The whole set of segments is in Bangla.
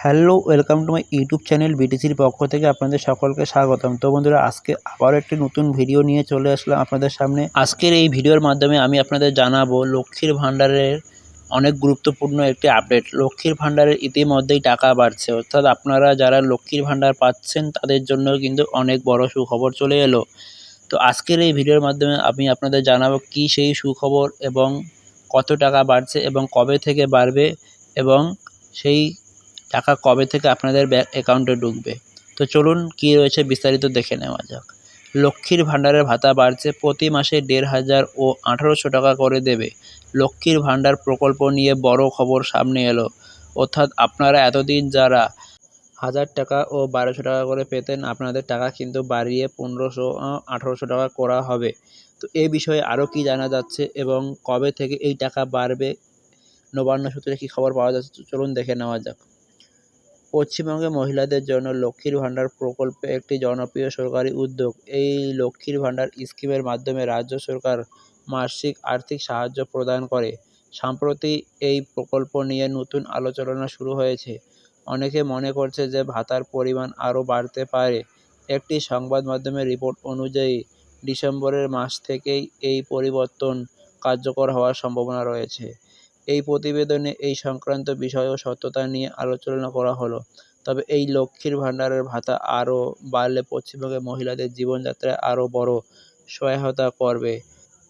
Hello, welcome to my YouTube channel বিটিসির পক্ষ থেকে আপনাদের সকলকে স্বাগতম। তো বন্ধুরা, আজকে আবারও একটি নতুন ভিডিও নিয়ে চলে আসলাম আপনাদের সামনে। আজকের এই ভিডিওর মাধ্যমে আমি আপনাদের জানাবো লক্ষ্মীর ভাণ্ডারের অনেক গুরুত্বপূর্ণ একটি আপডেট। লক্ষ্মীর ভাণ্ডারের ইতিমধ্যেই টাকা বাড়ছে, অর্থাৎ আপনারা যারা লক্ষ্মীর ভাণ্ডার পাচ্ছেন তাদের জন্য কিন্তু অনেক বড় সুখবর চলে এলো। তো আজকের এই ভিডিওর মাধ্যমে আমি আপনাদের জানাবো কি সেই সুখবর এবং কত টাকা বাড়ছে এবং কবে থেকে বাড়বে এবং সেই টাকা কবে থেকে আপনাদের ব্যাংক অ্যাকাউন্টে ঢুকবে। তো চলুন কী রয়েছে বিস্তারিত দেখে নেওয়া যাক। লক্ষ্মীর ভাণ্ডারের ভাতা বাড়ছে, প্রতি মাসে ১,৫০০ ও ১,৮০০ টাকা করে দেবে। লক্ষ্মীর ভাণ্ডার প্রকল্প নিয়ে বড় খবর সামনে এলো, অর্থাৎ আপনারা এতদিন যারা ১,০০০ টাকা ও ১,২০০ টাকা করে পেতেন, আপনাদের টাকা কিন্তু বাড়িয়ে ১৫০০ ১,৮০০ টাকা করা হবে। তো এই বিষয়ে আরও কী জানা যাচ্ছে এবং কবে থেকে এই টাকা বাড়বে, নবান্ন সূত্রে কী খবর পাওয়া যাচ্ছে, চলুন দেখে নেওয়া যাক। পশ্চিমবঙ্গে মহিলাদের জন্য লক্ষ্মীর ভাণ্ডার প্রকল্প একটি জনপ্রিয় সরকারি উদ্যোগ। এই লক্ষ্মীর ভাণ্ডার স্কিমের মাধ্যমে রাজ্য সরকার মাসিক আর্থিক সাহায্য প্রদান করে। সম্প্রতি এই প্রকল্প নিয়ে নতুন আলোচনা শুরু হয়েছে। অনেকে মনে করছে যে ভাতার পরিমাণ আরও বাড়তে পারে। একটি সংবাদ মাধ্যমের রিপোর্ট অনুযায়ী ডিসেম্বরের মাস থেকেই এই পরিবর্তন কার্যকর হওয়ার সম্ভাবনা রয়েছে। এই প্রতিবেদনে এই সংক্রান্ত বিষয় ও সত্যতা নিয়ে আলোচনা করা হলো। তবে এই লক্ষ্মীর ভাণ্ডারের ভাতা আরও বাড়লে পশ্চিমবঙ্গের মহিলাদের জীবনযাত্রায় আরও বড় সহায়তা করবে।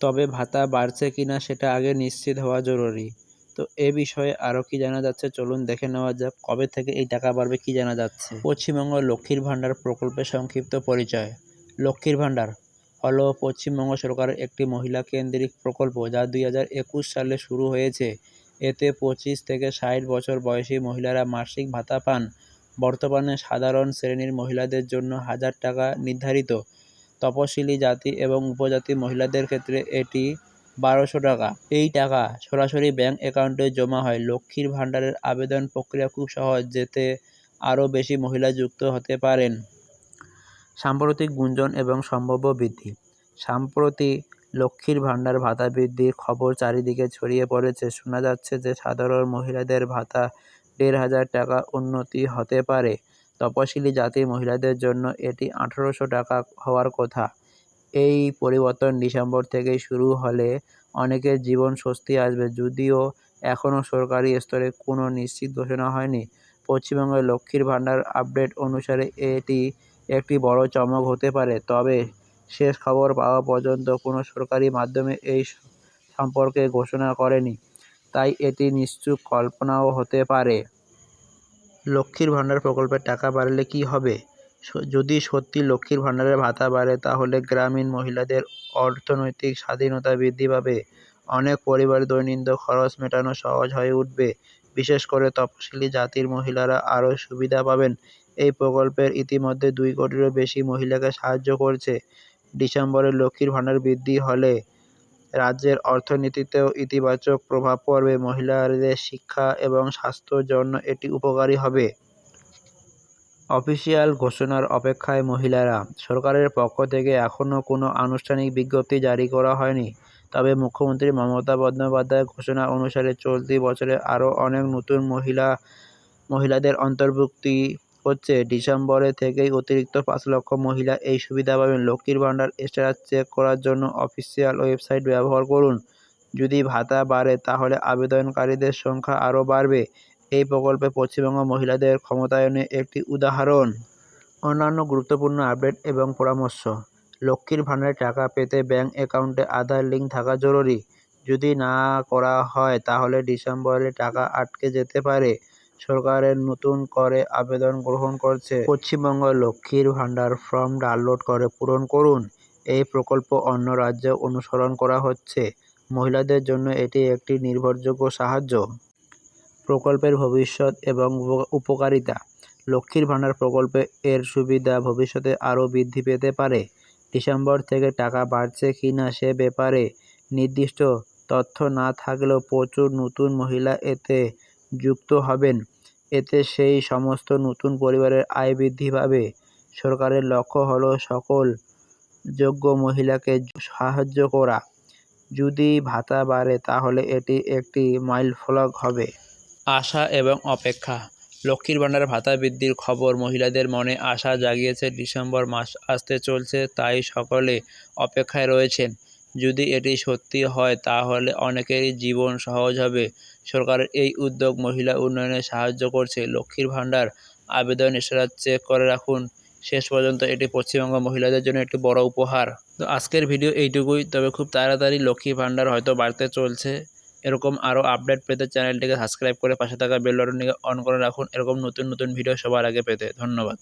তবে ভাতা বাড়ছে কিনা সেটা আগে নিশ্চিত হওয়া জরুরি। তো এ বিষয়ে আরও কী জানা যাচ্ছে, চলুন দেখে নেওয়া যাক। কবে থেকে এই টাকা বাড়বে কী জানা যাচ্ছে। পশ্চিমবঙ্গ লক্ষ্মীর ভাণ্ডার প্রকল্পের সংক্ষিপ্ত পরিচয়। লক্ষ্মীর ভাণ্ডার হলো পশ্চিমবঙ্গ সরকারের একটি মহিলা কেন্দ্রিক প্রকল্প যা ২০২১ সালে শুরু হয়েছে। এতে ২৫ থেকে ৬০ বছর বয়সী মহিলারা মাসিক ভাতা পান। বর্তমানে সাধারণ শ্রেণীর মহিলাদের জন্য ১,০০০ টাকা নির্ধারিত। তপশিলি জাতি এবং উপজাতি মহিলাদের ক্ষেত্রে এটি ১,২০০ টাকা। এই টাকা সরাসরি ব্যাংক অ্যাকাউন্টে জমা হয়। লক্ষ্মীর ভাণ্ডারের আবেদন প্রক্রিয়া খুব সহজ, যেতে আরও বেশি মহিলা যুক্ত হতে পারেন। সাম্প্রতিক গুঞ্জন এবং সম্ভাব্য বৃদ্ধি। সম্প্রতি লক্ষ্মীর ভাণ্ডার ভাতা বৃদ্ধির খবর চারিদিকে ছড়িয়ে পড়েছে। শোনা যাচ্ছে যে সাধারণ মহিলাদের ভাতা ১,৫০০ টাকা উন্নতি হতে পারে। তপশিলি জাতির মহিলাদের জন্য এটি ১,৮০০ টাকা হওয়ার কথা। এই পরিবর্তন ডিসেম্বর থেকেই শুরু হলে অনেকের জীবন স্বস্তি আসবে, যদিও এখনও সরকারি স্তরে কোনো নিশ্চিত ঘোষণা হয়নি। পশ্চিমবঙ্গের লক্ষ্মীর ভাণ্ডার আপডেট অনুসারে এটি একটি বড় চমক হতে পারে, তবে শেষ খবর পাওয়া পর্যন্ত কোনো সরকারি মাধ্যমে এই সম্পর্কে ঘোষণা করেনি, তাই এটি নিশ্চুপ কল্পনাও হতে পারে। লক্ষ্মীর ভাণ্ডার প্রকল্পের টাকা বাড়লে কী হবে? যদি সত্যি লক্ষ্মীর ভাণ্ডারের ভাতা বাড়ে, তাহলে গ্রামীণ মহিলাদের অর্থনৈতিক স্বাধীনতা বৃদ্ধি পাবে। অনেক পরিবারের দৈনন্দিন খরচ মেটানো সহজ হয়ে উঠবে। বিশেষ করে তপশিলি জাতির মহিলারা আরও সুবিধা পাবেন। এই প্রকল্পের ইতিমধ্যে ২ কোটিরও বেশি মহিলাকে সাহায্য করছে। ডিসেম্বরে লক্ষ্মীর ভাণ্ডার বৃদ্ধি হলে রাজ্যের অর্থনীতিতেও ইতিবাচক প্রভাব পড়বে। মহিলাদের শিক্ষা এবং স্বাস্থ্যের জন্য এটি উপকারী হবে। অফিসিয়াল ঘোষণার অপেক্ষায় মহিলারা। সরকারের পক্ষ থেকে এখনও কোনো আনুষ্ঠানিক বিজ্ঞপ্তি জারি করা হয়নি, তবে মুখ্যমন্ত্রী মমতা বন্দ্যোপাধ্যায়ের ঘোষণা অনুসারে চলতি বছরে আরও অনেক নতুন মহিলাদের অন্তর্ভুক্তি হচ্ছে। ডিসেম্বরে থেকেই অতিরিক্ত ৫ লক্ষ মহিলা এই সুবিধা পাবেন। লক্ষ্মীর ভাণ্ডার স্ট্যাটাস চেক করার জন্য অফিসিয়াল ওয়েবসাইট ব্যবহার করুন। যদি ভাতা বাড়ে, তাহলে আবেদনকারীদের সংখ্যা আরও বাড়বে। এই প্রকল্প পশ্চিমবঙ্গ মহিলাদের ক্ষমতায়নের একটি উদাহরণ। অন্যান্য গুরুত্বপূর্ণ আপডেট এবং পরামর্শ। লক্ষ্মীর ভাণ্ডারের টাকা পেতে ব্যাংক অ্যাকাউন্টে আধার লিঙ্ক থাকা জরুরি। যদি না করা হয়, তাহলে ডিসেম্বরে টাকা আটকে যেতে পারে। সরকারের নতুন করে আবেদন গ্রহণ করছে। পশ্চিমবঙ্গ লক্ষ্মীর ভাণ্ডার ফর্ম ডাউনলোড করে পূরণ করুন। এই প্রকল্প অন্য রাজ্যে অনুসরণ করা হচ্ছে। মহিলাদের জন্য এটি একটি নির্ভরযোগ্য সাহায্য। প্রকল্পের ভবিষ্যৎ এবং উপকারিতা। লক্ষ্মীর ভাণ্ডার প্রকল্পে এর সুবিধা ভবিষ্যতে আরও বৃদ্ধি পেতে পারে। ডিসেম্বর থেকে টাকা বাড়ছে কিনা সে ব্যাপারে নির্দিষ্ট তথ্য না থাকলেও প্রচুর নতুন মহিলা এতে যুক্ত হবেন। এতে সেই সমস্ত নতুন পরিবারের আয় বৃদ্ধি পাবে। সরকারের লক্ষ্য হলো সকল যোগ্য মহিলাকে সাহায্য করা। যদি ভাতা বাড়ে, তাহলে এটি একটি মাইলফলক হবে। আশা এবং অপেক্ষা। লক্ষ্মীর ভাণ্ডার ভাতা বৃদ্ধির খবর মহিলাদের মনে আশা জাগিয়েছে। ডিসেম্বর মাস আসতে চলছে, তাই সকলে অপেক্ষায় রয়েছেন। যদি এটি সত্যি হয় তাহলে অনেকেরই জীবন সহজ হবে। সরকারের এই উদ্যোগ মহিলা উন্নয়নে সাহায্য করছে। লক্ষ্মীর ভাণ্ডার আবেদন স্ট্যাটাস চেক করে রাখুন। শেষ পর্যন্ত এটি পশ্চিমবঙ্গ মহিলাদের জন্য একটি বড় উপহার। তো আজকের ভিডিও এইটুকুই, তবে খুব তাড়াতাড়ি লক্ষ্মীর ভাণ্ডার হয়তো বাড়তে চলছে। এরকম আরও আপডেট পেতে চ্যানেলটিকে সাবস্ক্রাইব করে পাশে থাকা বেল বাটনটিকে অন করে রাখুন, এরকম নতুন নতুন ভিডিও সবার আগে পেতে। ধন্যবাদ।